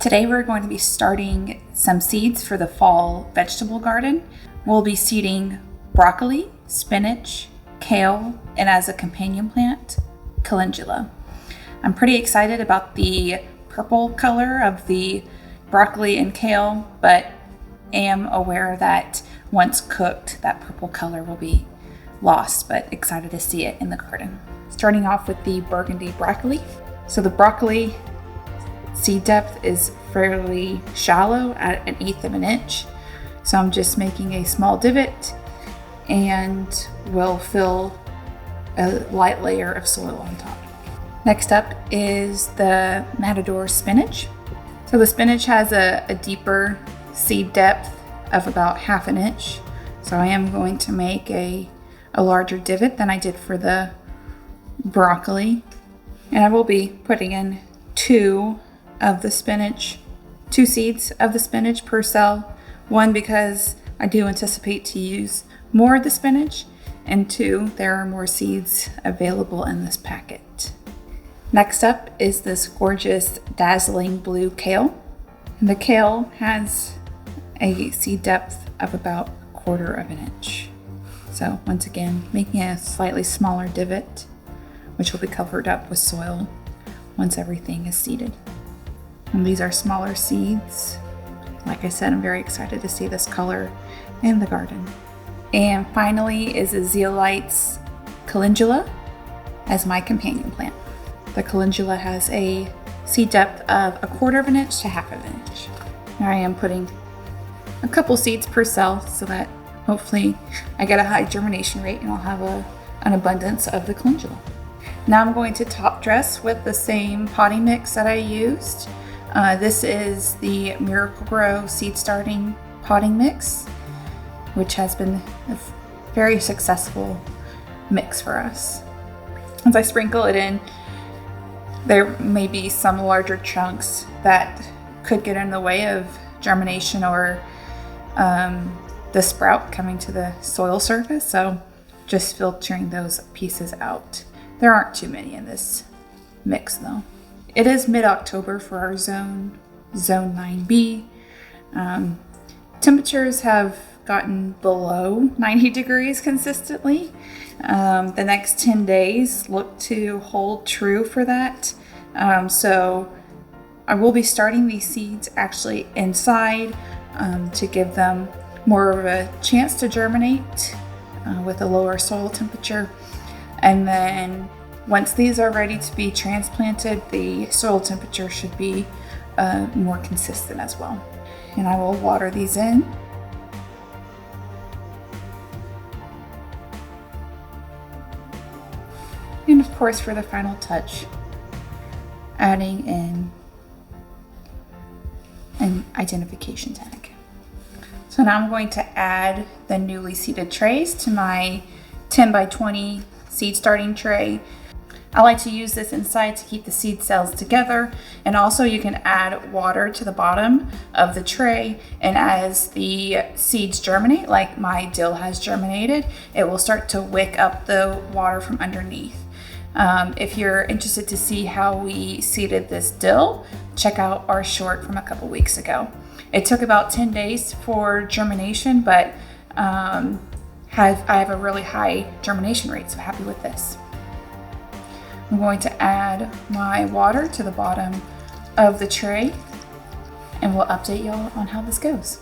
Today we're going to be starting some seeds for the fall vegetable garden. We'll be seeding broccoli, spinach, kale, and as a companion plant, calendula. I'm pretty excited about the purple color of the broccoli and kale, but am aware that once cooked, that purple color will be lost, but excited to see it in the garden. Starting off with the burgundy broccoli. So the broccoli seed depth is fairly shallow at 1/8 of an inch. So I'm just making a small divot and will fill a light layer of soil on top. Next up is the matador spinach. So the spinach has a deeper seed depth of about 1/2 an inch. So I am going to make a larger divot than I did for the broccoli. And I will be putting in two seeds of the spinach per cell. One, because I do anticipate to use more of the spinach, and two, there are more seeds available in this packet. Next up is this gorgeous dazzling blue kale. And the kale has a seed depth of about 1/4 of an inch. So once again, making a slightly smaller divot, which will be covered up with soil once everything is seeded. And these are smaller seeds. Like I said, I'm very excited to see this color in the garden. And finally is a zeolights calendula as my companion plant. The calendula has a seed depth of 1/4 of an inch to 1/2 of an inch. Now I am putting a couple seeds per cell so that hopefully I get a high germination rate and I'll have an abundance of the calendula. Now I'm going to top dress with the same potting mix that I used. This is the Miracle-Gro seed starting potting mix, which has been a very successful mix for us. As I sprinkle it in, there may be some larger chunks that could get in the way of germination or the sprout coming to the soil surface. So just filtering those pieces out. There aren't too many in this mix though. It is mid-October for our zone 9B. Temperatures have gotten below 90 degrees consistently. The next 10 days look to hold true for that. So I will be starting these seeds actually inside to give them more of a chance to germinate with a lower soil temperature. And then once these are ready to be transplanted, the soil temperature should be more consistent as well. And I will water these in. And of course, for the final touch, adding in an identification tag. So now I'm going to add the newly seeded trays to my 10 by 20 seed starting tray. I like to use this inside to keep the seed cells together, and also you can add water to the bottom of the tray, and as the seeds germinate, like my dill has germinated, it will start to wick up the water from underneath. If you're interested to see how we seeded this dill, check out our short from a couple weeks ago. It took about 10 days for germination, but I have a really high germination rate, so happy with this. I'm going to add my water to the bottom of the tray, and we'll update y'all on how this goes.